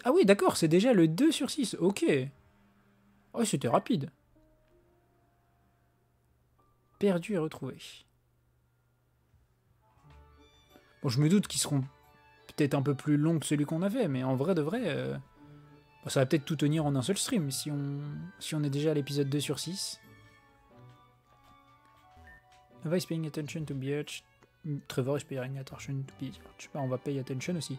Ah oui, d'accord, c'est déjà le 2 sur 6. Ok. Oh, c'était rapide. Perdu et retrouvé. Bon, je me doute qu'ils seront peut-être un peu plus longs que celui qu'on avait, mais en vrai de vrai, bon, ça va peut-être tout tenir en un seul stream si on est déjà à l'épisode 2 sur 6. Ava is paying attention to Birch. Trevor is paying attention to Birch. Bah, on va pay attention aussi.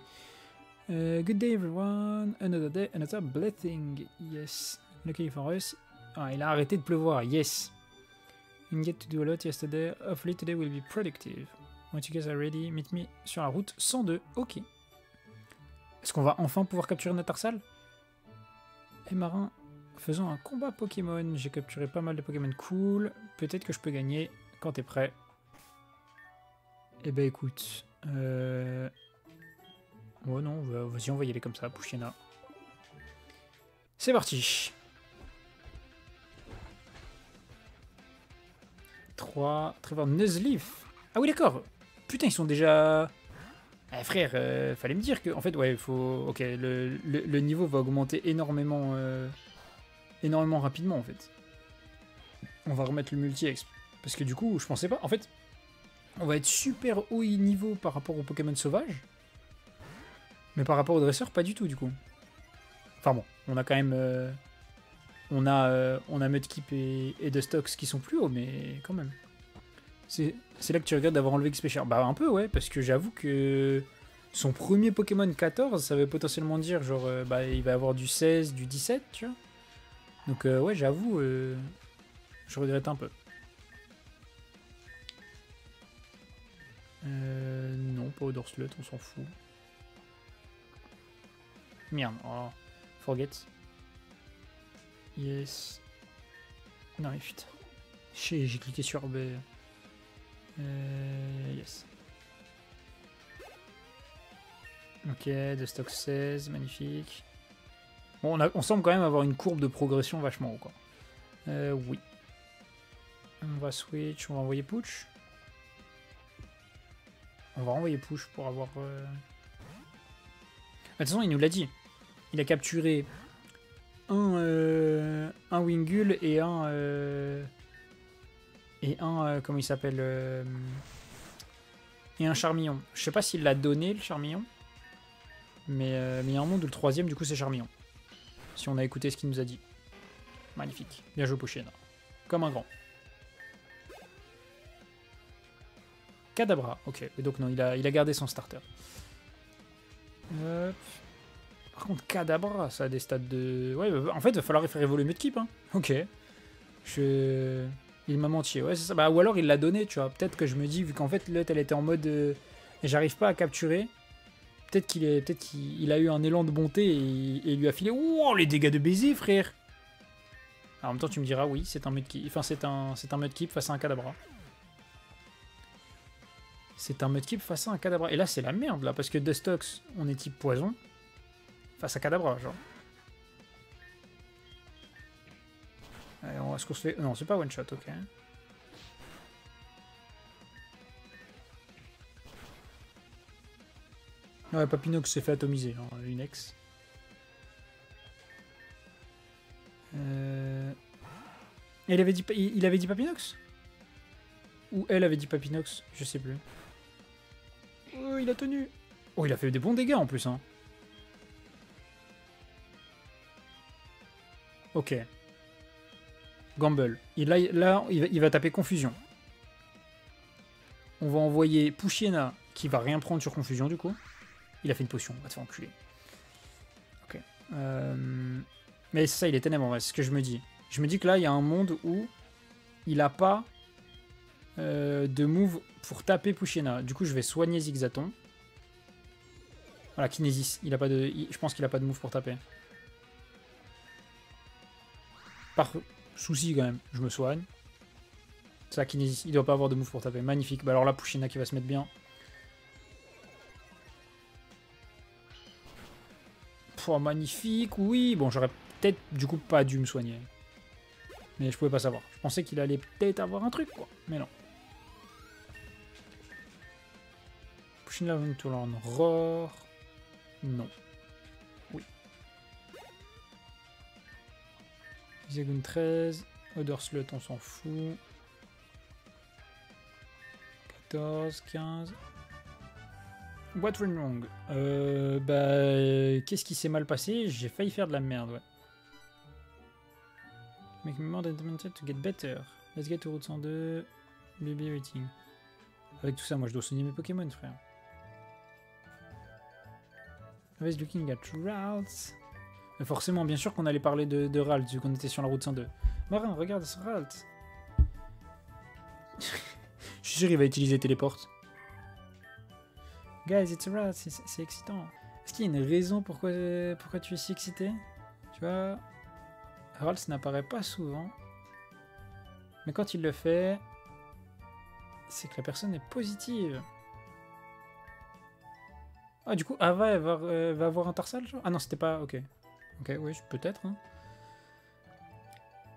Good day everyone. Another day, another blessing. Yes. Lucky for us. Ah, il a arrêté de pleuvoir. Yes. You get to do a lot yesterday. Hopefully today will be productive. Once you guys are ready, meet me sur la route 102. Ok. Est-ce qu'on va enfin pouvoir capturer Natarsal? Et marin, faisons un combat Pokémon. J'ai capturé pas mal de Pokémon cool. Peut-être que je peux gagner quand t'es prêt. Eh ben écoute. Oh non, vas-y, on va y aller comme ça, Poochyena. C'est parti. 3, Trevor Nuzleaf. Ah oui, d'accord. Putain, ils sont déjà... Eh, frère, fallait me dire que... En fait, ouais, il faut... Ok, le niveau va augmenter énormément... énormément rapidement, en fait. On va remettre le multi-exp. Parce que du coup, je pensais pas... En fait, on va être super haut niveau par rapport aux Pokémon sauvages. Mais par rapport aux dresseurs, pas du tout, du coup. Enfin bon, on a quand même... on a Mudkip et Dustox qui sont plus hauts, mais quand même. C'est là que tu regrettes d'avoir enlevé XP Share. Bah un peu, ouais, parce que j'avoue que son premier Pokémon 14, ça veut potentiellement dire, genre, bah il va avoir du 16, du 17, tu vois. Donc ouais, j'avoue, je regrette un peu. Non, pas Odorslut, on s'en fout. Merde, oh, forget. Yes. Non, mais putain. J'ai cliqué sur B. Yes. Ok, de stock 16, magnifique. Bon, on semble quand même avoir une courbe de progression vachement haut, quoi. Oui. On va switch, on va envoyer Pooch. On va envoyer Pooch pour avoir... De toute façon, il nous l'a dit. Il a capturé un Wingull et un... comment il s'appelle et un Charmillon. Je sais pas s'il l'a donné, le Charmillon. Mais il y a un monde où le troisième, du coup, c'est Charmillon. Si on a écouté ce qu'il nous a dit. Magnifique. Bien joué, Poochyena. Comme un grand. Kadabra. Ok. Et donc, non, il a gardé son starter. Par contre, Kadabra, ça a des stats de... Ouais, en fait, il va falloir faire évoluer Mudkip. Hein. Ok. Il m'a menti, ouais, c'est ça. Bah, ou alors il l'a donné, tu vois. Peut-être que je me dis, vu qu'en fait, l'autre, elle était en mode... et j'arrive pas à capturer. Peut-être qu'il a eu un élan de bonté et il lui a filé... Wow, les dégâts de baiser, frère. Alors, en même temps, tu me diras, oui, c'est un Mudkip. Enfin, c'est un Mudkip face à un Kadabra. C'est un Mudkip face à un Kadabra. Et là, c'est la merde, là, parce que Dustox, on est type poison. Face à Kadabra, genre. Est-ce qu'on se fait... Non, c'est pas one shot, ok. Ouais, Papinox s'est fait atomiser, hein, une ex. Il avait dit Papinox? Ou elle avait dit Papinox? Je sais plus. Oh, il a tenu. Oh, il a fait des bons dégâts en plus, hein. Ok. Gamble. Là, il va taper Confusion. On va envoyer Poochyena, qui va rien prendre sur Confusion, du coup. Il a fait une potion, on va te faire enculer. Ok. Mais c'est ça, il est ténèbre, en vrai, c'est ce que je me dis. Je me dis que là, il y a un monde où il a pas de move pour taper Poochyena. Du coup, je vais soigner Zigzaton. Voilà, Kinesis. Il a pas de... Je pense qu'il a pas de move pour taper. Par souci, quand même, je me soigne. Ça, Kinesis. Il doit pas avoir de move pour taper. Magnifique. Bah alors là, Poochyena qui va se mettre bien. Oh, magnifique, oui. Bon, j'aurais peut-être, du coup, pas dû me soigner. Mais je pouvais pas savoir. Je pensais qu'il allait peut-être avoir un truc, quoi. Mais non. Poochyena Venturon Roar. Non. Oui. Hexagone 13. Odor Slut, on s'en fout. 14, 15. What went wrong? Bah, qu'est-ce qui s'est mal passé? J'ai failli faire de la merde, ouais. Make me more determined to get better. Let's get to Route 102. Baby rating. Avec tout ça, moi je dois soigner mes Pokémon, frère. I was looking at routes. Mais forcément, bien sûr qu'on allait parler de Ralt, vu qu'on était sur la route 102. Marin, regarde ce Ralt. Je suis sûr qu'il va utiliser Téléport. Guys, it's a Ralt, c'est excitant. Est-ce qu'il y a une raison pourquoi tu es si excité? Tu vois, Ralt n'apparaît pas souvent. Mais quand il le fait, c'est que la personne est positive. Ah, du coup, Ava, elle va avoir un Tarsal, genre? Ah non, c'était pas... Ok. Ok, oui, peut-être. Hein.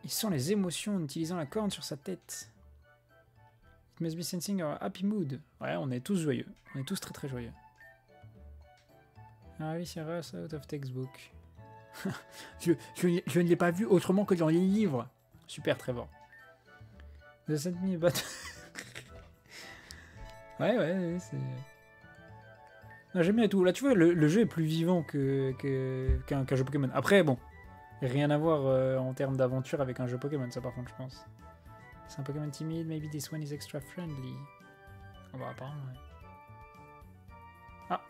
Il sent les émotions en utilisant la corne sur sa tête. It must be sensing our happy mood. Ouais, on est tous joyeux. On est tous très très joyeux. Ah oui, c'est Russ out of textbook. je ne l'ai pas vu autrement que dans les livres. Super, Trevor. The sent me but... ouais, c'est... Non, j'aime bien et tout. Là, tu vois, le jeu est plus vivant qu'un jeu Pokémon. Après, bon, rien à voir en termes d'aventure avec un jeu Pokémon, ça par contre, je pense. C'est un Pokémon timide, maybe this one is extra friendly. Oh, bah, apparemment, ouais. Ah!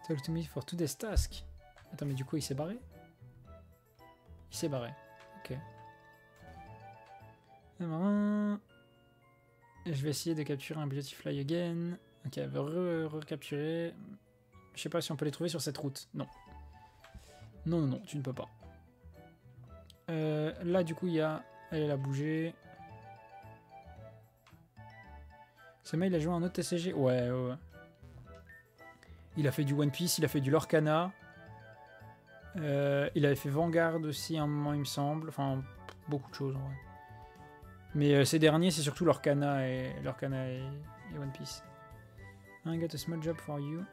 Talk to me for today's task. Attends, mais du coup, il s'est barré? Il s'est barré. Ok. Je vais essayer de capturer un Beautifly again. Ok, elle veut recapturer. Je sais pas si on peut les trouver sur cette route. Non. Non, tu ne peux pas. Là, du coup, il y a... Elle a bougé. Sema, il a joué un autre TCG. Ouais. Il a fait du One Piece, il a fait du Lorcana. Il avait fait Vanguard aussi à un moment, il me semble. Enfin, beaucoup de choses, en vrai. Mais ces derniers, c'est surtout Lorcana et One Piece. I got a small job for you.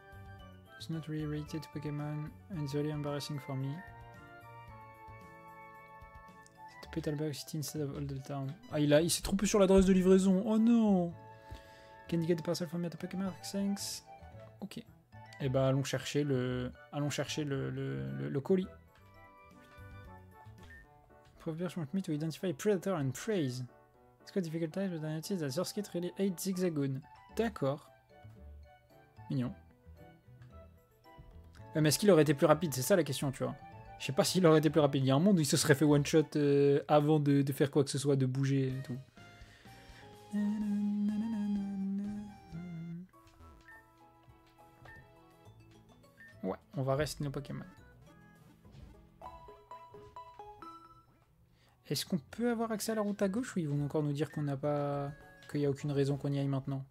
It's not really related to Pokémon, and it's very embarrassing for me. C'est Petalburg City instead of Old Town. Ah, il s'est trompé sur l'adresse de livraison. Oh non! Can you get the parcel for me at Pokémon? Thanks. Ok. Et bah allons chercher le colis. Probably want me to identify a predator and praise. It's quite difficult time, but I noticed that Surskit really hate Zigzagoon. D'accord. Mignon. Mais est-ce qu'il aurait été plus rapide? C'est ça la question, tu vois. Je sais pas s'il aurait été plus rapide. Il y a un monde où il se serait fait one-shot avant de faire quoi que ce soit, de bouger et tout. Ouais, on va rester nos Pokémon. Est-ce qu'on peut avoir accès à la route à gauche ou ils vont encore nous dire qu'on n'a pas... qu'il n'y a aucune raison qu'on y aille maintenant?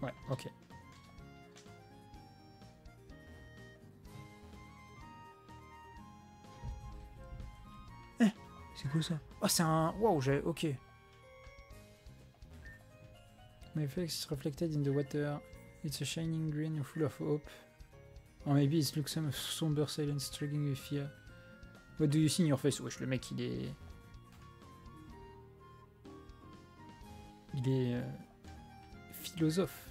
Ouais, ok. C'est quoi ça? Oh, c'est un... Wow, j'ai... Ok. My face is reflected in the water. It's a shining green full of hope. Or maybe it looks some somber silence struggling with fear. What do you see in your face? Wesh, le mec, il est... philosophe.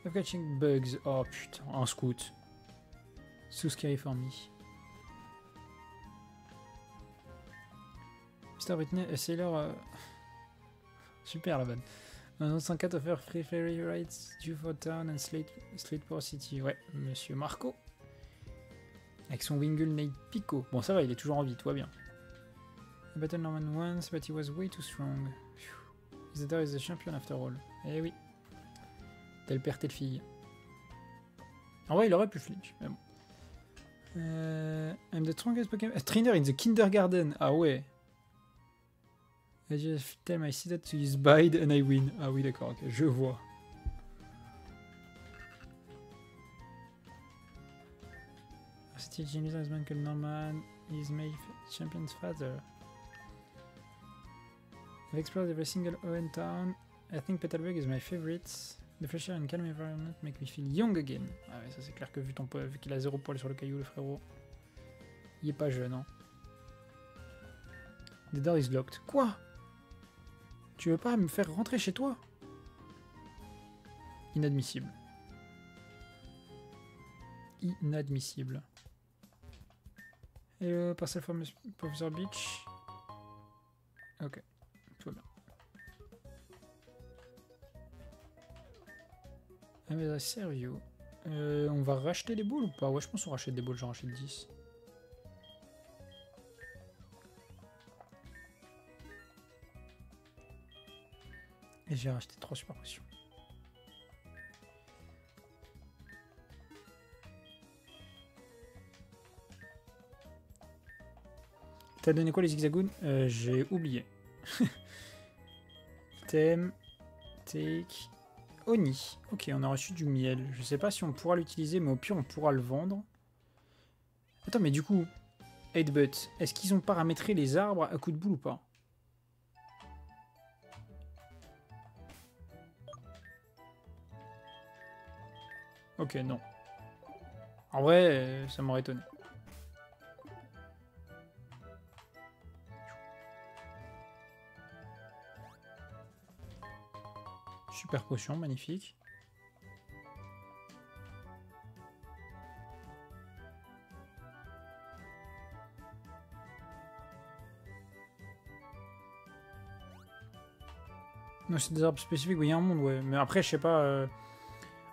I'm catching bugs. Oh putain, un scout. So scary for me. Mr. Whitney, a sailor... Super la vanne. 104 offer free ferry rides due for town and Slateport City. Ouais, monsieur Marco. Avec son Wingull Nate Pico. Bon, ça va, il est toujours en vie, tout va bien. I battled Norman once, but he was way too strong. His daughter is the champion after all. Eh oui. Tel père, telle fille. En vrai, il aurait pu flinch, mais bon. I'm the strongest Pokémon... trainer in the kindergarten. Ah ouais. I just tell my sister to use Bide and I win. Ah oui, d'accord, ok, je vois. Still genius as man called Norman. He's my champion's father. I've explored every single Owen town. I think Petalburg is my favorite. The fresh air and calm environment make me feel young again. Ah ouais, ça c'est clair que vu qu'il a 0 poil sur le caillou, le frérot, il est pas jeune, hein. The door is locked. Quoi? Tu veux pas me faire rentrer chez toi? Inadmissible. Inadmissible. Et parcel from Professor Beach. Ok, tout va bien. Ah mais sérieux. On va racheter les boules ou pas? Ouais, je pense qu'on rachète des boules, j'en rachète 10. Et j'ai racheté 3 super potions. T'as donné quoi les zigzagoons? J'ai oublié. Thème, take, Oni. Ok, on a reçu du miel. Je sais pas si on pourra l'utiliser, mais au pire on pourra le vendre. Attends, mais du coup, 8-But, est-ce qu'ils ont paramétré les arbres à coup de boule ou pas? Ok, non. En vrai, ça m'aurait étonné. Super potion, magnifique. Non, c'est des arbres spécifiques, oui, il y a un monde, ouais. Mais après, je sais pas...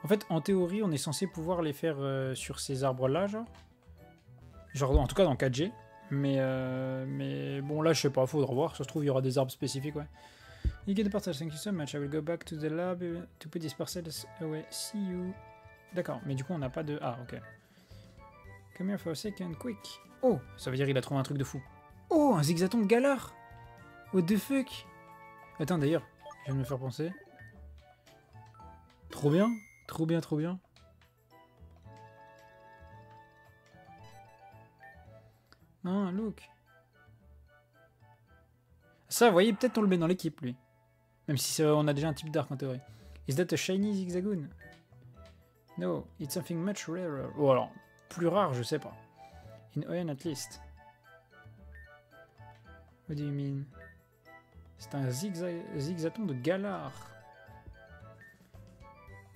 En fait, en théorie, on est censé pouvoir les faire sur ces arbres-là, genre. Genre, en tout cas, dans 4G. Mais bon, là, je sais pas, faudra voir. Ça se trouve, il y aura des arbres spécifiques, ouais. You get the parcel, thank you so much. I will go back to the lab to put these parcels away. See you. D'accord, mais du coup, on n'a pas de... Ah, ok. Come here for a second, quick. Oh, ça veut dire qu'il a trouvé un truc de fou. Oh, un zigzaton de galard. What the fuck? Attends, d'ailleurs, je viens de me faire penser. Trop bien, trop bien, trop bien. Ah, look. Ça, vous voyez, peut-être on le met dans l'équipe, lui. Même si on a déjà un type d'arc en théorie. Is that a shiny zigzagoon? No, it's something much rarer. Oh, alors, plus rare, je sais pas. In Oyen at least. What do you mean? C'est un zigzaton de Galar.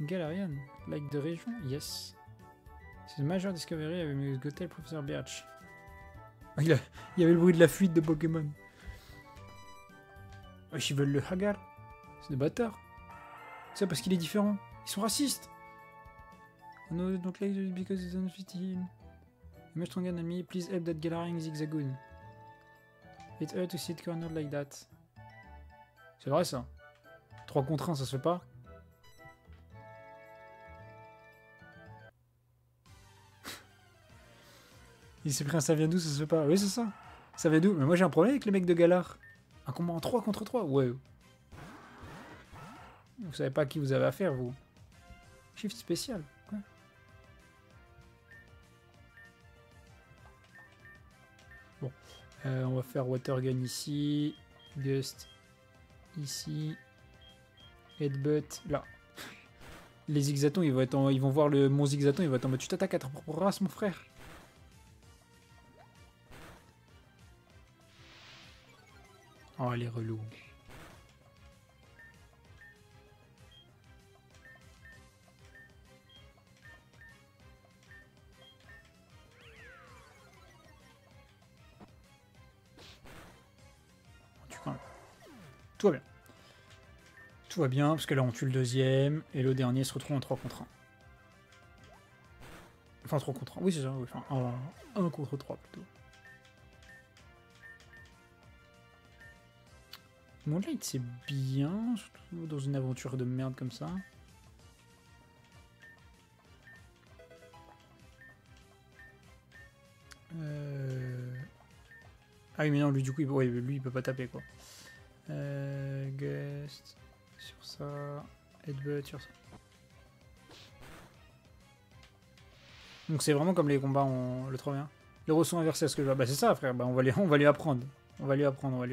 Galarian, like the region? Yes. C'est une major discovery avec Gotel Professor Birch. Il y avait le bruit de la fuite de Pokémon. Wesh, ils veulent le Hagar. C'est des bâtards. C'est parce qu'il est différent. Ils sont racistes. No, don't like it because it doesn't fit him. Much stronger than me, please help that Galarian zigzagoon. It's hard to see it cornered like that. C'est vrai ça. 3 contre 1, ça se fait pas. Il s'est pris un ça vient d'où, ça se fait pas. Oui, c'est ça. Ça vient d'où? Mais moi j'ai un problème avec les mecs de Galar. Un combat en 3 contre 3, ouais. Vous savez pas à qui vous avez affaire, vous. Shift spécial, quoi. Bon. On va faire Watergun ici. Gust ici. Headbutt là. Les zigzatons, ils vont voir mon zigzaton, il va être en mode tu t'attaques à ta propre race, mon frère. Oh, elle est relou. Tout va bien. Tout va bien, parce que là on tue le deuxième, et le dernier se retrouve en 3 contre 1. Enfin 3 contre 1, oui c'est ça, oui, enfin 1 contre 3 plutôt. Moonlight c'est bien, surtout dans une aventure de merde comme ça. Ah oui mais non, lui du coup, lui il peut pas taper quoi. Gust sur ça, Headbutt sur ça. Donc c'est vraiment comme les combats en le 3v1. Les ressons inversés à ce que je vois. Bah c'est ça frère, bah on va lui apprendre. On va lui apprendre.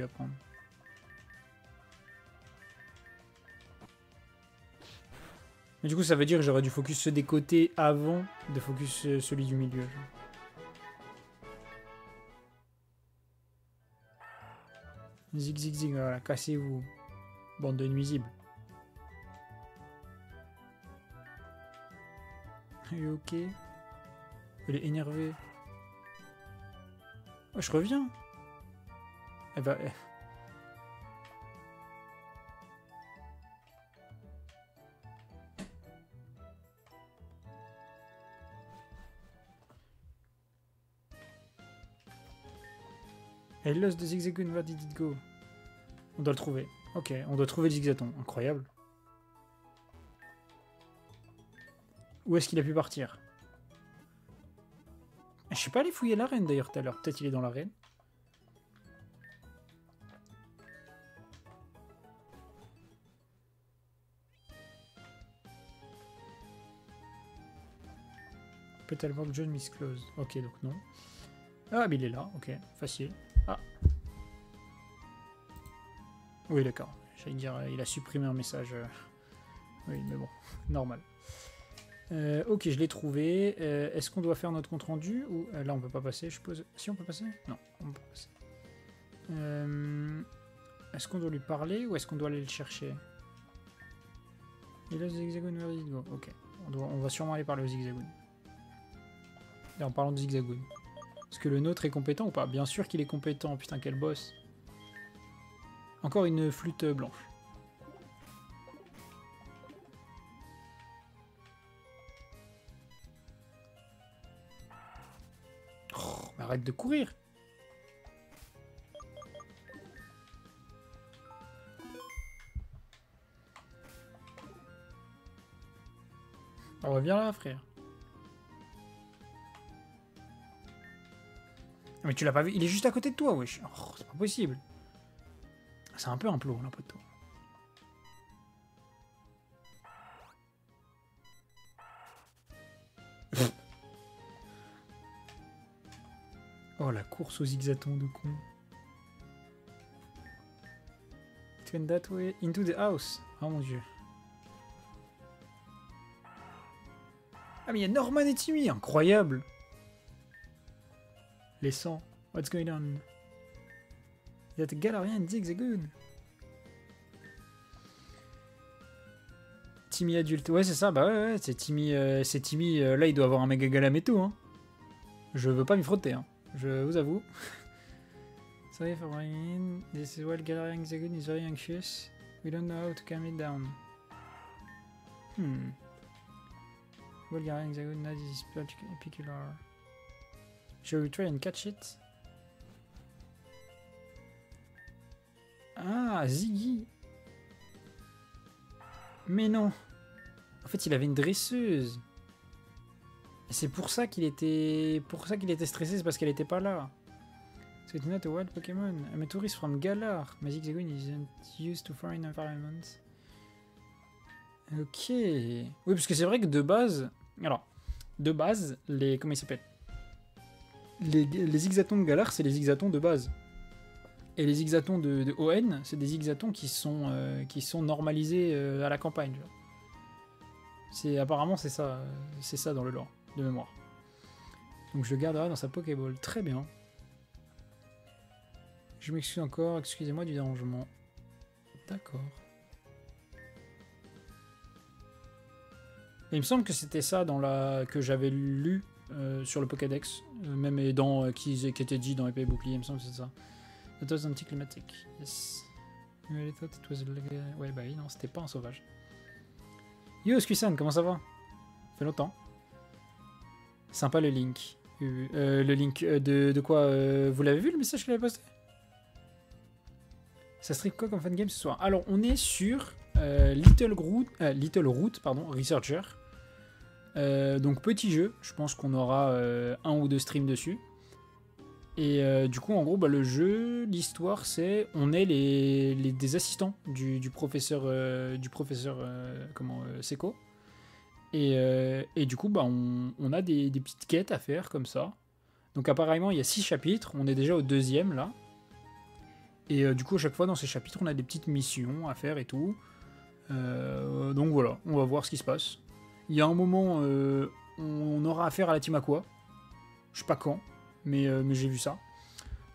Mais du coup, ça veut dire que j'aurais dû focus ceux des côtés avant de focus celui du milieu. Zig, zig, zig, voilà, cassez-vous. Bande de nuisibles. Elle est ok. Elle est énervée. Oh, je reviens. Elle va... Elle lost de Zigzagoon, where did it go? On doit le trouver. Ok, on doit trouver le Zigzaton. Incroyable. Où est-ce qu'il a pu partir? Je suis pas allé fouiller l'arène d'ailleurs tout à l'heure. Peut-être il est dans l'arène. Peut-être voir John Miss Close. Ok, donc non. Ah, mais il est là. Ok, facile. Ah. Oui, d'accord. J'allais dire, il a supprimé un message. Oui, mais bon, normal. Ok, je l'ai trouvé. Est-ce qu'on doit faire notre compte rendu ou là on peut pas passer, je suppose. Si on peut passer? Non, on peut pas passer. Est-ce qu'on doit lui parler ou est-ce qu'on doit aller le chercher? Il a le Zigzagoon, where did it go? Ok, on va sûrement aller parler au Zigzagoon. Et en parlant de Zigzagoon, est-ce que le nôtre est compétent ou pas? Bien sûr qu'il est compétent. Putain, quel boss. Encore une flûte blanche. Oh, arrête de courir. On revient là, frère. Mais tu l'as pas vu? Il est juste à côté de toi, wesh. Oh, c'est pas possible. C'est un peu un plot, là, poteau. Oh, la course aux zigzatons de con. It went that way into the house. Oh mon dieu. Ah, mais il y a Norman et Timmy, incroyable. Les sangs. What's going on? Il y a des Galarian Zigzagoon. Timmy adulte. Ouais, c'est ça. Bah ouais, c'est Timmy. C'est Timmy. Là, il doit avoir un méga galaméto. Hein. Je veux pas m'y frotter. Hein. Je vous avoue. Sorry for bringing in. This is why Galarian Zigzagoon is very anxious. We don't know how to calm it down. Well, Galarian Zigzagoon now is particular. Shall we try and catch it? Ah, Ziggy. Mais non. En fait, il avait une dresseuse. Et c'est pour ça qu'il était... stressé, c'est parce qu'elle était pas là. So it's not a wild Pokémon. I'm a tourist from Galar. My Zigzagoon isn't used to foreign environments. Ok. Oui, parce que c'est vrai que de base... Alors, de base, les... Comment il s'appelle? Les zigzatons de Galar, c'est les zigzatons de base. Et les zigzatons de ON, c'est des zigzatons qui sont normalisés à la campagne. Apparemment, c'est ça dans le lore, de mémoire. Donc je le garderai dans sa Pokéball. Très bien. Je m'excuse encore, excusez-moi du dérangement. D'accord. Et il me semble que c'était ça que j'avais lu sur le Pokédex, même dans qui était dit dans Épée et Bouclier, il me semble que c'est ça. That was anticlimatic. Yes. I really thought it was ouais, bah oui, non, c'était pas un sauvage. Yo, Skusan, comment ça va? Ça fait longtemps. Sympa le link. Le link de quoi vous l'avez vu le message qu'il avait posté? Ça stream quoi comme fangame ce soir? Alors, on est sur Little Root, Researcher. Donc, petit jeu. Je pense qu'on aura un ou deux streams dessus. Et du coup, en gros, bah, le jeu, l'histoire, c'est on est des assistants du professeur Seko. Et du coup, bah, on a des petites quêtes à faire comme ça. Donc apparemment, il y a 6 chapitres. On est déjà au 2e là. Et du coup, à chaque fois dans ces chapitres, on a des petites missions à faire et tout. Donc voilà, on va voir ce qui se passe. Il y a un moment, on aura affaire à la Team Aqua. Je sais pas quand, mais j'ai vu ça.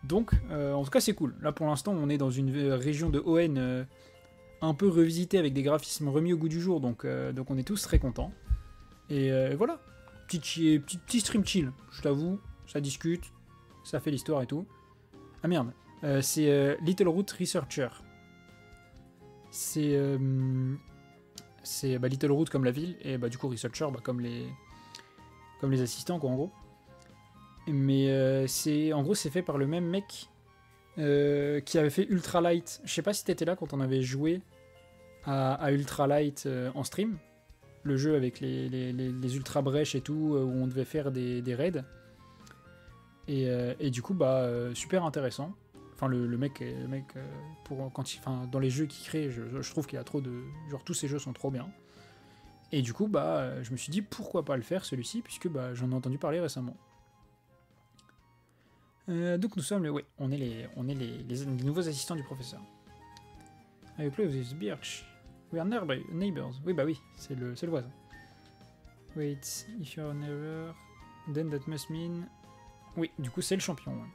Donc, en tout cas, c'est cool. Là, pour l'instant, on est dans une région de ON un peu revisitée avec des graphismes remis au goût du jour. Donc on est tous très contents. Et voilà, petit stream chill. Je t'avoue, ça discute, ça fait l'histoire et tout. Ah merde, c'est Little Root Researcher. C'est Little Root comme la ville, et du coup Researcher comme les assistants, quoi, en gros. Mais en gros, c'est fait par le même mec qui avait fait Ultralight. Je sais pas si t'étais là quand on avait joué à Ultralight en stream. Le jeu avec les ultra brèches et tout, où on devait faire des raids. Et du coup, super intéressant. Enfin, le mec dans les jeux qu'il crée, je trouve qu'il y a trop de... Genre, tous ces jeux sont trop bien. Et du coup, je me suis dit, pourquoi pas le faire, celui-ci, puisque j'en ai entendu parler récemment. Donc nous sommes on est les nouveaux assistants du professeur. Avec lui, this Birch. We are neighbors. Oui, oui, c'est le voisin. Wait, if you're a neighbor, then that must mean... Oui, du coup, c'est le champion. Ouais.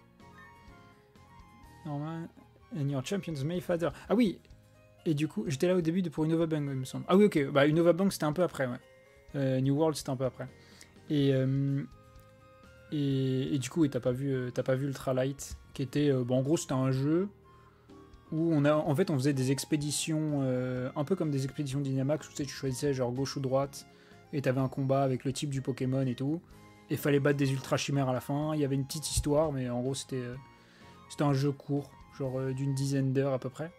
Normal. And your champion's Mayfather. Ah oui. Et du coup, j'étais là au début pour Unova Bang, il me semble. Ah oui, ok. Unova Bang, c'était un peu après, ouais. New World, c'était un peu après. Et du coup, t'as pas vu Ultralight, qui était... en gros, c'était un jeu où on faisait des expéditions, un peu comme des expéditions Dynamax, où tu choisissais genre gauche ou droite, et t'avais un combat avec le type du Pokémon et tout, et fallait battre des ultra chimères à la fin. Il y avait une petite histoire, mais en gros c'était un jeu court, genre d'une dizaine d'heures à peu près.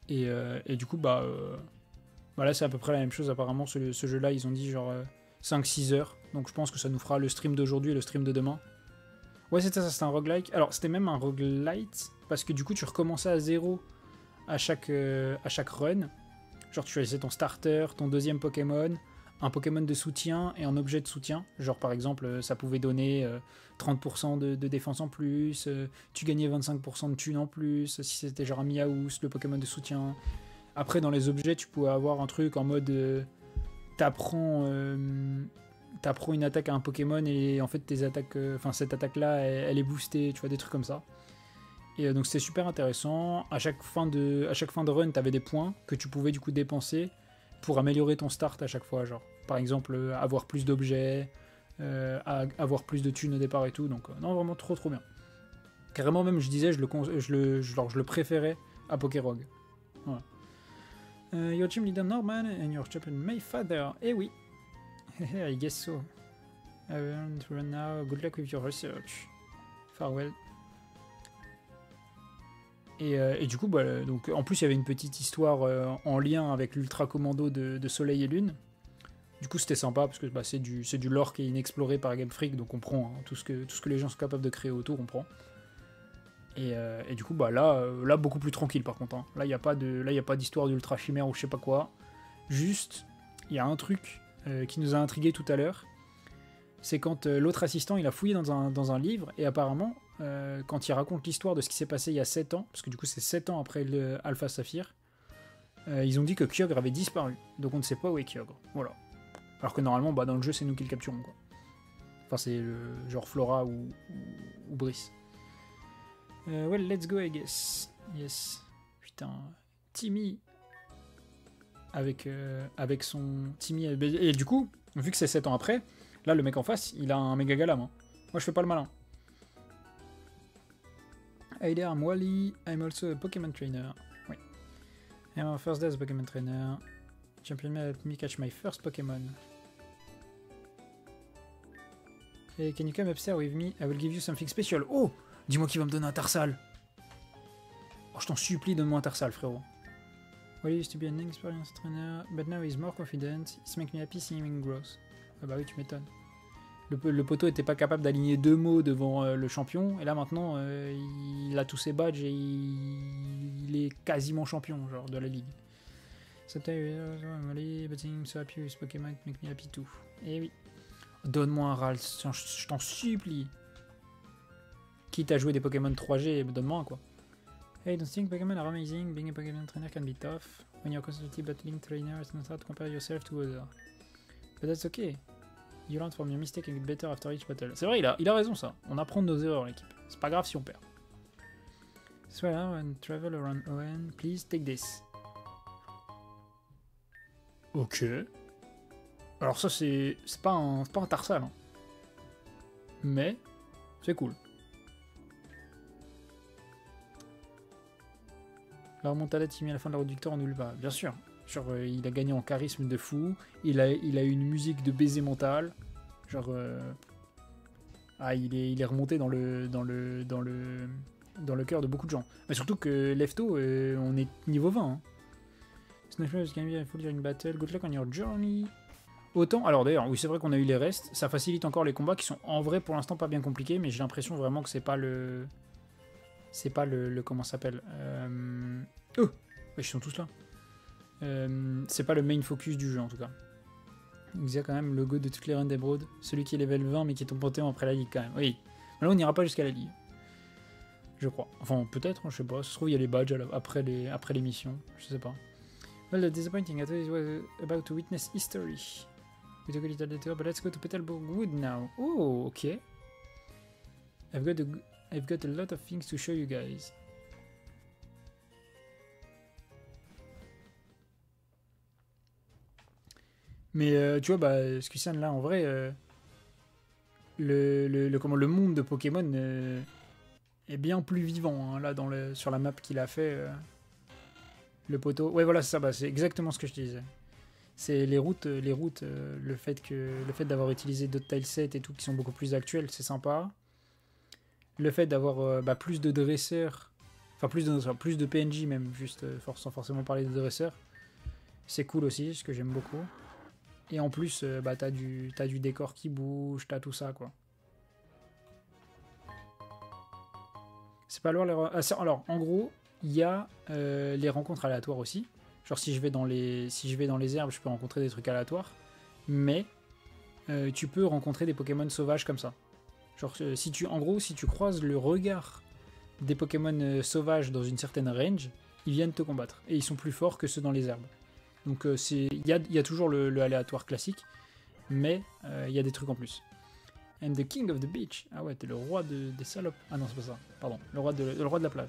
Et du coup, là c'est à peu près la même chose apparemment. Ce jeu-là, ils ont dit genre 5-6 heures, donc je pense que ça nous fera le stream d'aujourd'hui et le stream de demain. Ouais, c'était un roguelike. Alors, c'était même un roguelite, parce que du coup, tu recommençais à zéro à chaque run. Genre, tu choisissais ton starter, ton deuxième Pokémon, un Pokémon de soutien et un objet de soutien. Genre, par exemple, ça pouvait donner 30% de défense en plus, tu gagnais 25% de thunes en plus, si c'était genre un Miaous, le Pokémon de soutien. Après, dans les objets, tu pouvais avoir un truc en mode... t'apprends une attaque à un Pokémon et en fait tes attaques, cette attaque là elle est boostée, tu vois, des trucs comme ça. Et donc c'était super intéressant. À chaque fin de run, t'avais des points que tu pouvais du coup dépenser pour améliorer ton start à chaque fois, genre par exemple avoir plus d'objets, avoir plus de thunes au départ et tout. Donc non, vraiment trop bien. Carrément même je disais je le préférais à Pokérogue. Voilà. Your team leader Norman and your champion Mayfather. Eh oui. I guess so. I want to run now. Good luck with your research. Farewell. Et du coup, donc, en plus, il y avait une petite histoire en lien avec l'Ultra Commando de Soleil et Lune. Du coup, c'était sympa parce que c'est du lore qui est inexploré par Game Freak, donc on prend tout ce que les gens sont capables de créer autour, on prend. Et du coup, là, beaucoup plus tranquille par contre. Hein. Là, il n'y a pas d'histoire d'ultra chimère ou je sais pas quoi. Juste, il y a un truc qui nous a intrigué tout à l'heure. C'est quand l'autre assistant, il a fouillé dans un livre, et apparemment, quand il raconte l'histoire de ce qui s'est passé il y a 7 ans, parce que du coup, c'est 7 ans après le Alpha Saphir, ils ont dit que Kyogre avait disparu. Donc on ne sait pas où est Kyogre. Voilà. Alors que normalement, dans le jeu, c'est nous qui le capturons, quoi. Enfin, c'est genre Flora ou Brice. Well, let's go, I guess. Yes. Putain. Timmy. Avec son... Timmy... Et du coup, vu que c'est 7 ans après, là, le mec en face, il a un méga galam. Hein. Moi, je fais pas le malin. Hey there, I'm Wally. I'm also a Pokémon trainer. Oui. I'm our first day as a Pokémon trainer. Champion may help me catch my first Pokémon. Hey, can you come upstairs with me? I will give you something special. Oh! Dis-moi qu'il va me donner un Tarsal. Oh, je t'en supplie, donne-moi un Tarsal, frérot. Wally used to be an experienced trainer, but now he's more confident. It's making me happy seeing him grow. Ah bah oui, tu m'étonnes. Le poteau était pas capable d'aligner 2 mots devant le champion, et là maintenant, il a tous ses badges et il est quasiment champion, genre, de la ligue. Wally, but I'm so happy with Pokémon, it make me happy too. Eh oui. Donne-moi un Ralts, je t'en supplie. Quitte à jouer des Pokémon 3G, donne-moi un quoi. Hey, don't think Pokémon are amazing, being a Pokémon trainer can be tough. When you're constantly battling trainer, it's not hard to compare yourself to others. But that's okay. You learn from your mistake and get better after each battle. C'est vrai, il a raison ça. On apprend de nos erreurs, l'équipe. C'est pas grave si on perd. Swear and travel around Owen. Please take this. Ok. Alors ça, c'est pas un Tarsal. Hein. Mais, c'est cool. La remontada Timmy à la fin de la route du victoire, on n'oublie pas. Bien sûr. Genre, il a gagné en charisme de fou. Il a une musique de baiser mental. Genre, il est remonté dans le cœur de beaucoup de gens. Mais surtout que Lefto, on est niveau 20. Hein. Snowflake is gonna be full during battle. Good luck on your journey. Autant, alors d'ailleurs, oui, c'est vrai qu'on a eu les restes. Ça facilite encore les combats qui sont en vrai pour l'instant pas bien compliqués, mais j'ai l'impression vraiment que c'est pas le. C'est pas le comment ça s'appelle Oh, ouais, ils sont tous là. C'est pas le main focus du jeu en tout cas. Il y a quand même le go de toutes les runs d'Emerald. Celui qui est level 20 mais qui est ton panthéon après la ligue quand même. Oui. Mais là on n'ira pas jusqu'à la ligue. Je crois. Enfin peut-être, hein, je sais pas. Ça se trouve il y a les badges après les missions. Je sais pas. Well, the disappointing I thought it was about to witness history. We took a little later, but let's go to Petalburg Wood now. Oh, okay. I've got a lot of things to show you guys. Mais tu vois, bah, Skusan là, en vrai, le monde de Pokémon est bien plus vivant hein, là sur la map qu'il a fait. Le poteau. Ouais, voilà, c'est ça. Bah, c'est exactement ce que je te disais. C'est les routes, le fait d'avoir utilisé d'autres tilesets et tout qui sont beaucoup plus actuels, c'est sympa. Le fait d'avoir plus de dresseurs, enfin plus de PNJ même, juste sans forcément parler de dresseurs, c'est cool aussi, ce que j'aime beaucoup. Et en plus, t'as du décor qui bouge, t'as tout ça quoi. C'est pas loin les... alors, en gros, il y a les rencontres aléatoires aussi. Genre si je vais dans les herbes, je peux rencontrer des trucs aléatoires. Mais tu peux rencontrer des Pokémon sauvages comme ça. Genre si tu croises le regard des Pokémon sauvages dans une certaine range, ils viennent te combattre. Et ils sont plus forts que ceux dans les herbes. Donc il y a toujours le aléatoire classique, mais il y a des trucs en plus. And the king of the beach. Ah ouais, t'es le roi des salopes. Ah non, c'est pas ça. Pardon. Le roi de la plage.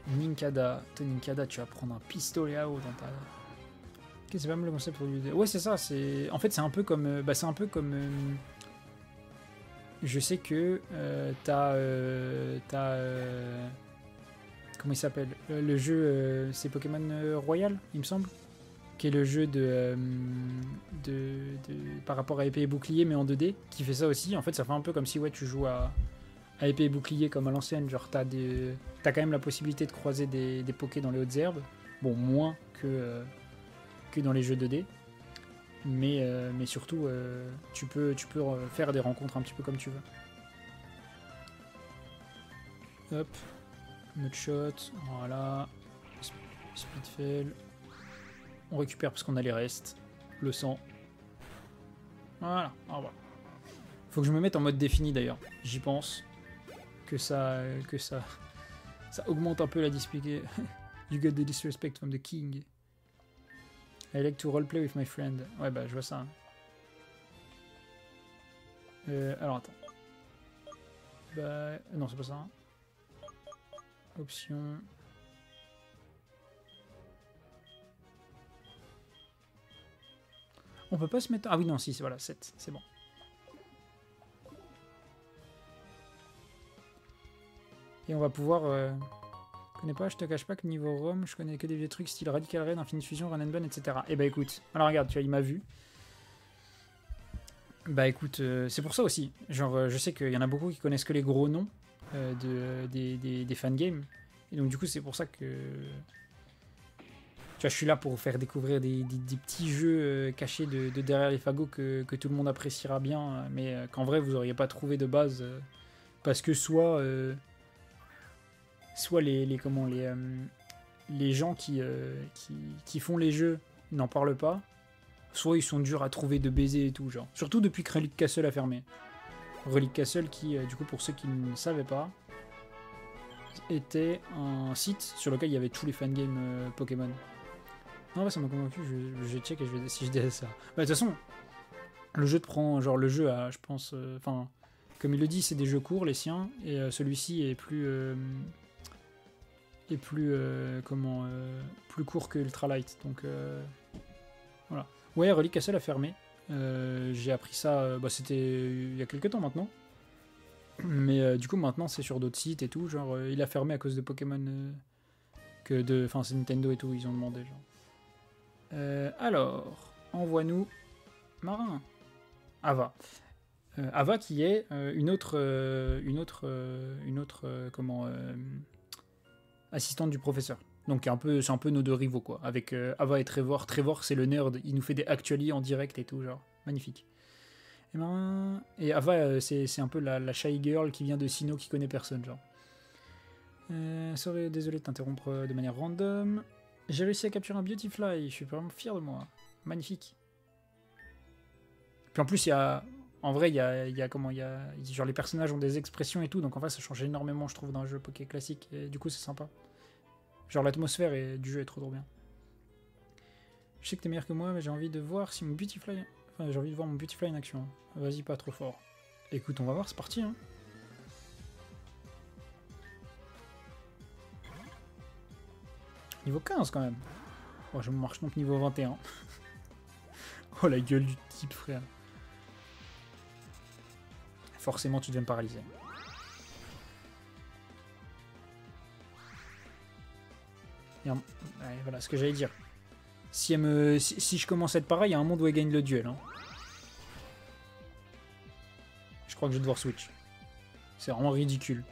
Ninkada. Toi, Ninkada, tu vas prendre un pistolet à eau dans ta... Ok, c'est pas mal le concept pour lui. Ouais, c'est ça. En fait, c'est un peu comme... Je sais que comment il s'appelle le jeu, c'est Pokémon Royal, il me semble, qui est le jeu par rapport à épée et bouclier, mais en 2D, qui fait ça aussi. En fait, ça fait un peu comme si ouais, tu joues à épée et bouclier comme à l'ancienne. Genre, t'as quand même la possibilité de croiser des Pokés dans les hautes herbes. Bon, moins que dans les jeux 2D. Mais surtout, tu peux faire des rencontres un petit peu comme tu veux. Hop. Mudshot, voilà. Speedfell. On récupère parce qu'on a les restes. Le sang. Voilà, au revoir. Faut que je me mette en mode défini d'ailleurs. J'y pense. Que ça augmente un peu la display. You got the disrespect from the king. I like to roleplay with my friend. Ouais, bah, je vois ça. Alors, attends. Bah, non, c'est pas ça. Option. On peut pas se mettre... Ah oui, non, si, voilà, 7, c'est bon. Et on va pouvoir... Je connais pas, je te cache pas que niveau ROM, je connais que des vieux trucs style Radical Raid, Infinite Fusion, Run and Gun, etc. Et bah écoute, alors regarde, tu vois, il m'a vu. Bah écoute, c'est pour ça aussi. Genre, je sais qu'il y en a beaucoup qui connaissent que les gros noms des fangames. Et donc du coup, c'est pour ça que... Tu vois, je suis là pour faire découvrir des petits jeux cachés de derrière les fagots que tout le monde appréciera bien, mais qu'en vrai, vous n'auriez pas trouvé de base. Parce que soit les gens qui font les jeux n'en parlent pas, soit ils sont durs à trouver de baiser et tout, genre. Surtout depuis que Relic Castle a fermé. Relic Castle qui, du coup, pour ceux qui ne savaient pas, était un site sur lequel il y avait tous les fangames Pokémon. Non, ouais, ça m'a convaincu, je check et je vais si je dis ça. Bah, de toute façon, le jeu te prend, genre le jeu a, je pense, enfin, comme il le dit, c'est des jeux courts, les siens, et celui-ci est plus, plus court que Ultralight, donc voilà. Ouais, Relic Castle a fermé. J'ai appris ça, bah, c'était il y a quelques temps maintenant. Mais du coup, maintenant, c'est sur d'autres sites et tout. Genre, il a fermé à cause de Pokémon. Enfin, c'est Nintendo et tout, ils ont demandé. Genre. Alors, envoie-nous Marin. Ava. Ava qui est assistante du professeur. Donc c'est un peu nos deux rivaux quoi. Avec Ava et Trevor. Trevor c'est le nerd, il nous fait des actualités en direct et tout, genre magnifique. Et Ava c'est un peu la shy girl qui vient de Sinnoh qui connaît personne genre. Sorry, désolé de t'interrompre de manière random. J'ai réussi à capturer un Beautifly, je suis vraiment fier de moi. Magnifique. Puis en plus il y a en vrai, genre les personnages ont des expressions et tout, donc en fait ça change énormément, je trouve, dans un jeu Poké classique, et du coup c'est sympa. Genre l'atmosphère du jeu est trop bien. Je sais que t'es meilleur que moi, mais j'ai envie de voir si mon Beautifly... Enfin, j'ai envie de voir mon Beautifly en action. Vas-y, pas trop fort. Écoute, on va voir, c'est parti, hein. Niveau 15 quand même. Oh, je me marche donc niveau 21. Oh la gueule du type, frère. Forcément, tu devais me paralyser. Ouais, voilà ce que j'allais dire. Si je commence à être pareil, il y a un monde où elle gagne le duel. Hein. Je crois que je vais devoir switch. C'est vraiment ridicule.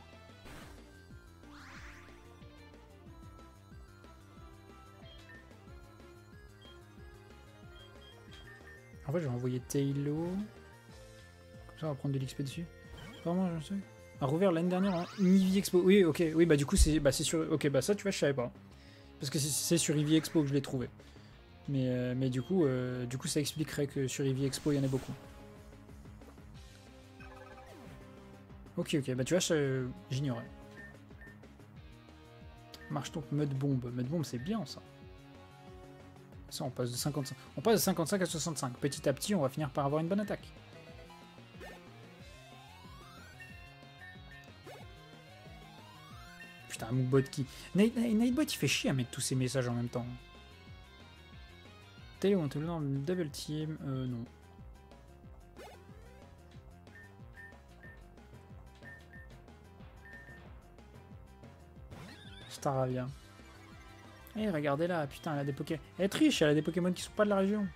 En fait, je vais envoyer Tailo. Comme ça, on va prendre de l'XP dessus. Vraiment, je sais. A rouvert l'année dernière en Eevee Expo. Oui, ok. Oui, bah du coup, c'est sur... Ok, bah ça, tu vois, je savais pas. Parce que c'est sur Eevee Expo que je l'ai trouvé. Mais du coup, ça expliquerait que sur Eevee Expo, il y en a beaucoup. Ok, bah tu vois, j'ignorais. Marche donc Mud Bomb. Mud Bomb, c'est bien, ça. Ça, on passe de 55. On passe de 55 à 65. Petit à petit, on va finir par avoir une bonne attaque. Putain, un Mookbot qui... Nightbot, il fait chier à mettre tous ces messages en même temps. Télé, on te le dans le double team. Non. Staravia. Eh, regardez là, putain, elle a des Pokémon. Elle est triche, elle a des Pokémon qui sont pas de la région.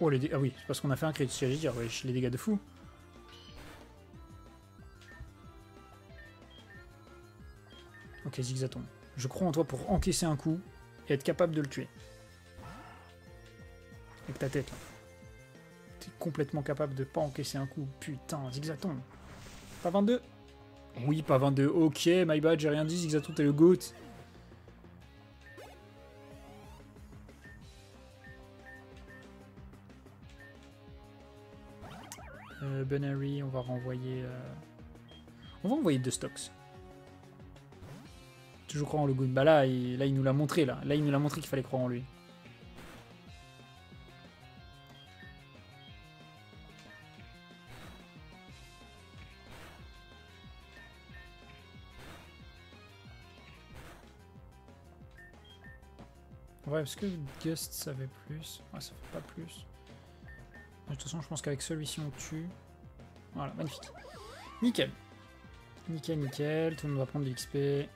Oh, les dégâts. Ah oui, c'est parce qu'on a fait un crit, c'est ce que j'allais dire, wesh, les dégâts de fou. Ok, Zigzaton. Je crois en toi pour encaisser un coup et être capable de le tuer. Avec ta tête là. T'es complètement capable de pas encaisser un coup. Putain, Zigzaton. Pas 22. Oui, pas 22. Ok, my bad, j'ai rien dit. Zigzaton, t'es le GOAT. Bunnery, on va renvoyer... On va envoyer 2 stocks. Toujours croire en le good. Bah là, il nous l'a montré, là. Là, il nous l'a montré qu'il fallait croire en lui. Ouais, parce que Gust, ça fait plus. Ouais, ça fait pas plus. De toute façon, je pense qu'avec celui-ci, on tue. Voilà, magnifique. Nickel. Nickel, nickel. Tout le monde va prendre de l'XP.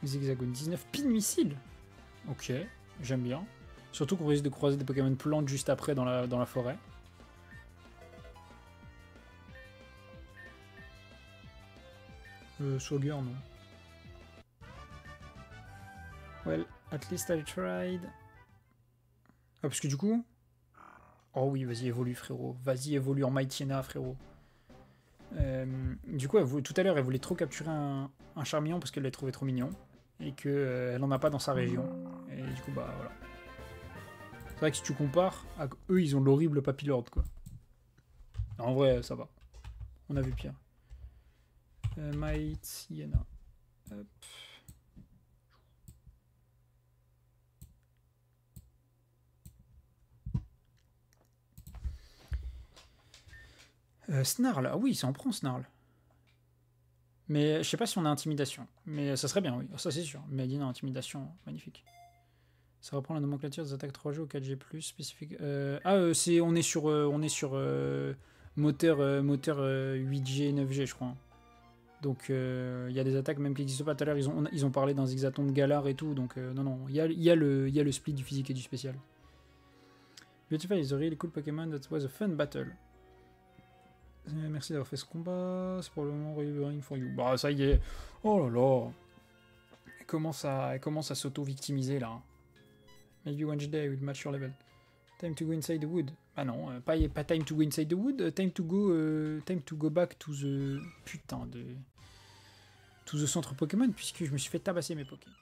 Zigzagoon 19. Pin missile. Ok, j'aime bien. Surtout qu'on risque de croiser des Pokémon plantes juste après dans la forêt. Swagger, non. Well, at least I tried. Ah, parce que du coup... Oh oui, vas-y, évolue, frérot. Vas-y, évolue en Mightyena, frérot. Du coup, tout à l'heure, elle voulait trop capturer un Charmillon parce qu'elle l'a trouvé trop mignon. Et qu'elle en a pas dans sa région. Et du coup, bah voilà. C'est vrai que si tu compares, eux, ils ont l'horrible Papillord, quoi. En vrai, ça va. On a vu pire. Might, Iena. Hop. Snarl, ah oui, ça en prend Snarl. Mais je sais pas si on a intimidation. Mais ça serait bien, oui. Ça c'est sûr. Mais Medine a intimidation, magnifique. Ça reprend la nomenclature des attaques 3G ou 4G+, spécifique. On est sur moteur 8G, 9G, je crois. Donc il y a des attaques même qui n'existent pas. Tout à l'heure, ils ont parlé d'un Zigzaton de Galar et tout. Donc non, il y a le split du physique et du spécial. Beautiful is a really cool Pokémon that was a fun battle. Merci d'avoir fait ce combat. C'est probablement Revering for you. Bah ça y est. Oh là là. Elle commence à s'auto-victimiser là. Maybe one day I will match your level. Time to go inside the wood. Ah non, pas time to go inside the wood. Time to go back to the putain de to the centre Pokémon puisque je me suis fait tabasser mes Pokémon.